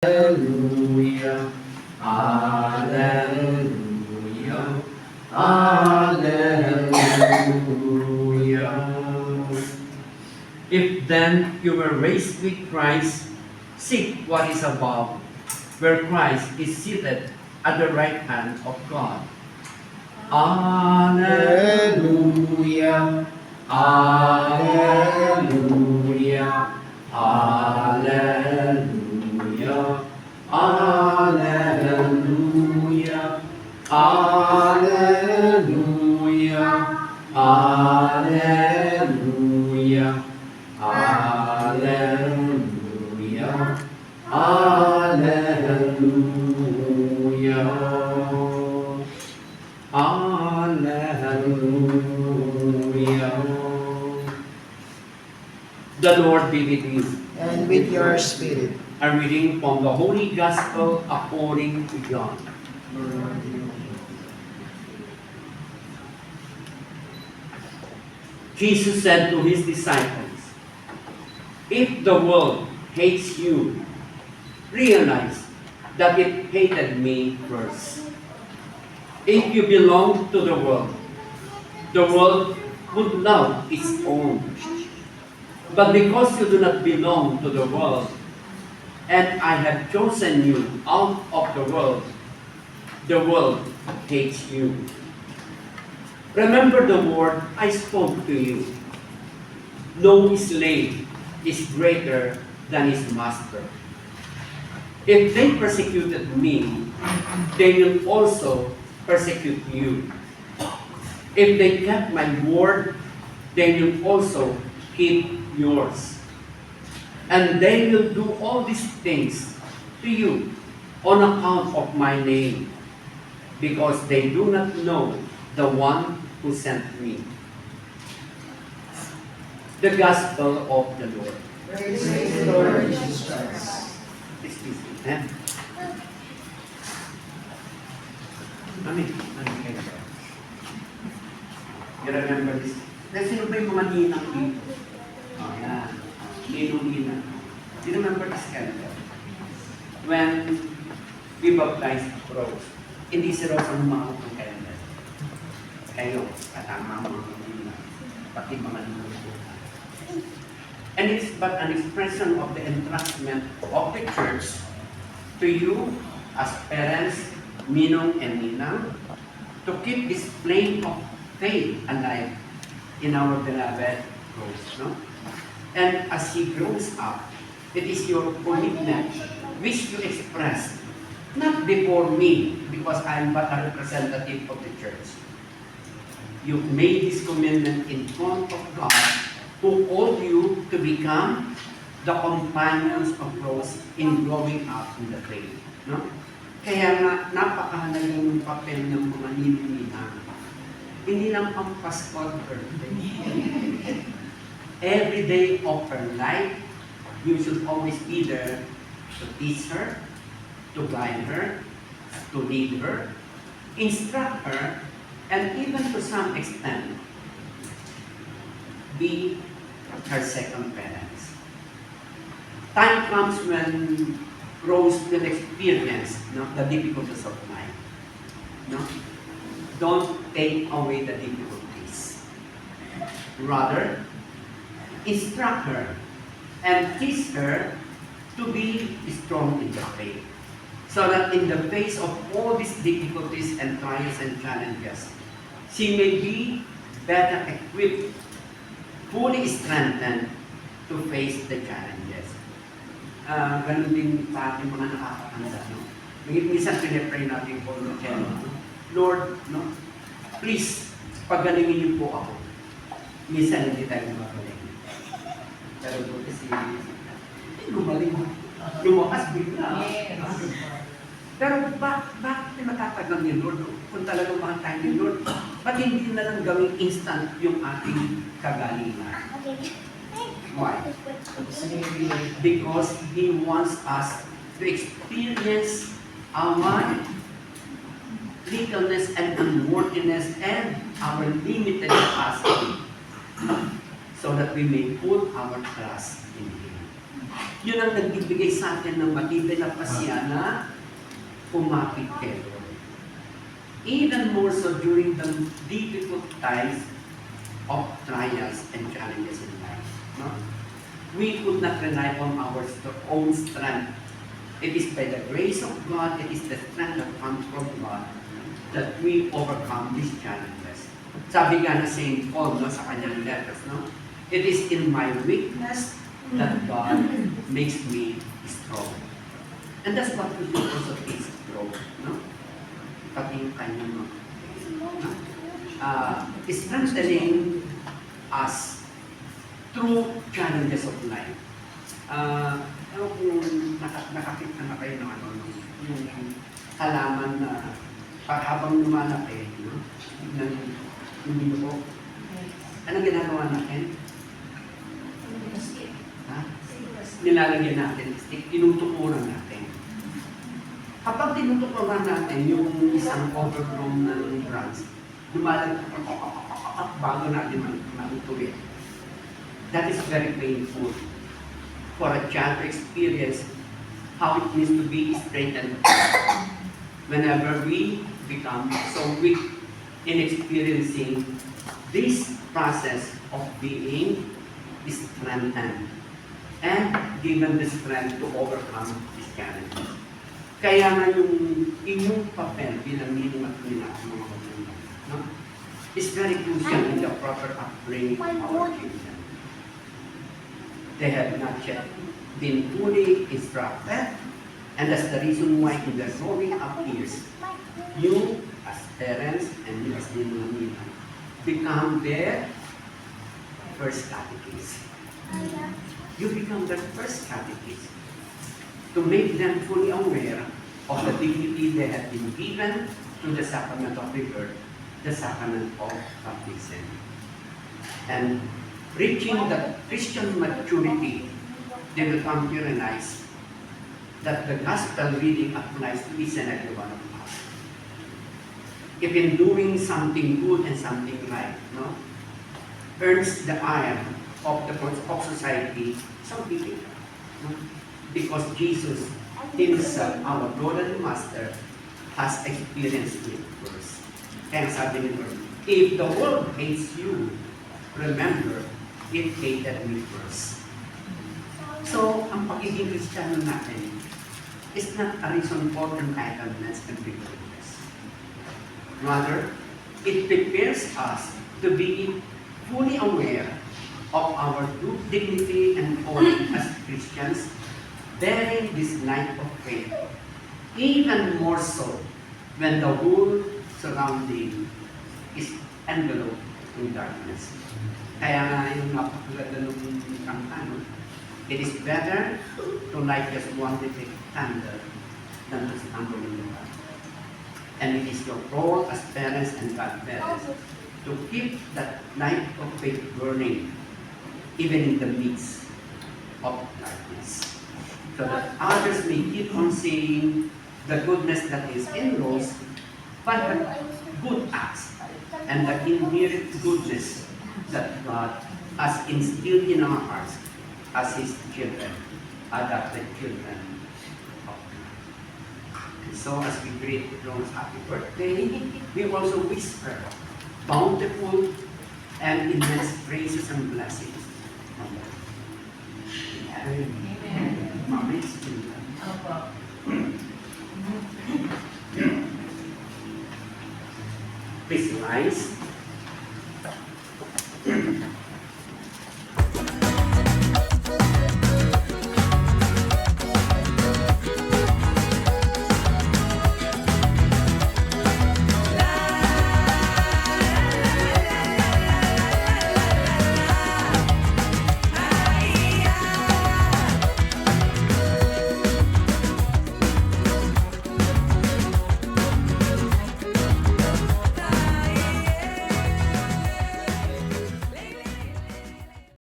Hallelujah, hallelujah, hallelujah. If then you were raised with Christ, seek what is above, where Christ is seated at the right hand of God. Hallelujah, hallelujah, hallelujah, hallelujah, hallelujah, hallelujah, hallelujah, hallelujah. Hallelujah. The Lord be with you. And with your spirit. A reading from the Holy Gospel according to John. Jesus said to his disciples, "If the world hates you, realize that it hated me first. If you belong to the world would love its own. But because you do not belong to the world, and I have chosen you out of the world hates you. Remember the word I spoke to you. No slave is greater than his master. If they persecuted me, they will also persecute you. If they kept my word, they will also keep yours. And they will do all these things to you on account of my name, because they do not know the one who sent me." The Gospel of the Lord. Praise the Lord Jesus Christ. Excuse me. Amen. You remember this? Sino ba yung mga ninang dito? Oh, yan. Ninong-ninang. Do you remember this calendar? When we baptized Rose, hindi si Rose ang umakot ng calendar. Kayo, katama mga ninang, pati mga ninang. And it's but an expression of the entrustment of the church to you as parents, Ninong and Ninang, to keep this flame of faith alive in our beloved Rose. No? And as he grows up, it is your commitment which you express, not before me, because I am but a representative of the church. You've made this commitment in front of God, who called you to become the companions of Rose in growing up in the faith. No? Kaya nga, napakahalaga yung papel ng mga ninang. Hindi lang pang Pasko at birthday. Every day of her life, you should always be there to teach her, to guide her, to lead her, instruct her, and even to some extent, be her second parents. Time comes when Rose will experience the difficulties of life. No? Don't take away the difficulties. Rather, instruct her and teach her to be strong in the faith, so that in the face of all these difficulties and trials and challenges, she may be better equipped, fully strengthened to face the challenges. Ganun din sa ating mga nakakatanda. No? Minsan pinipray natin po, Lord, no? Please, pagalingin niyo po ako. Minsan hindi tayo magaling. Pero po kasi, gumaling mo. Lumakas bigla. Pero bakit matatagal ni Lord? Kung talagang mahal tayo ni Lord, ba't hindi na lang gawing instant yung ating kagalingan? Why? Because He wants us to experience our littleness and unworthiness and our limited capacity, so that we may put our trust in Him. Yun ang nagbibigay sa atin ng matibay na pasya na kumapit kay Lord. Even more so during the difficult times of trials and challenges in life. No? We could not rely on our own strength. It is by the grace of God, it is the strength that comes from God that we overcome these challenges. Sabi nga na St. Paul no, sa kanyang letters, no? It is in my weakness that God makes me strong. And that's what we do also is grow. No? Pati yung kanyang no? Strengthening us through challenges of life. Ano kung nakakita na kayo ng ano, yung halaman na habang lumalaki, no? Yung ko. Anong ginagawa natin? Ha? Nilalagyan natin, stick, tinutukuran natin. Kapag tinutukuran natin yung isang overgrown ng branch, lumalag bago natin maituloy. That is very painful for a child to experience how it means to be straightened whenever we become so weak in experiencing this process of being strengthened and given the strength to overcome these challenges. Kaya nga yung inyong papel bilang ninong at nila mga magulang, no? Is very crucial in the proper upbringing of our children. They have not yet been fully instructed, and that's the reason why in their growing up years, you as parents and you as ninong become their first catechist. You become their first catechist to make them fully aware of the dignity they have been given through the sacrament of rebirth, the sacrament of baptism. And reaching the Christian maturity, they will come to realize that the gospel really applies to each and every one of us. If in doing something good and something right, no, earns the ire of society, so be it. No? Because Jesus Himself, our Lord and Master, has experienced it first. Kaya sabi ni Lord, if the world hates you, remember, it hated me first. So, ang pagiging Kristiyano natin is not a reason for entitlements and privileges. Rather, it prepares us to be fully aware of our true dignity and calling as Christians, bearing this light of faith, even more so when the whole surrounding is enveloped in darkness. Kaya nga yung napakaganda nung kanta, no? It is better to light just one little candle than to stumble in the dark. And it is your role as parents and godparents to keep that light of faith burning even in the midst of darkness, so that others may keep on seeing the goodness that is in those, but the good acts and the inherent goodness that God has instilled in our hearts as His children, adopted children of God. And so as we greet John's happy birthday, we also whisper bountiful and immense praises and blessings. Amen. Amen. Please rise.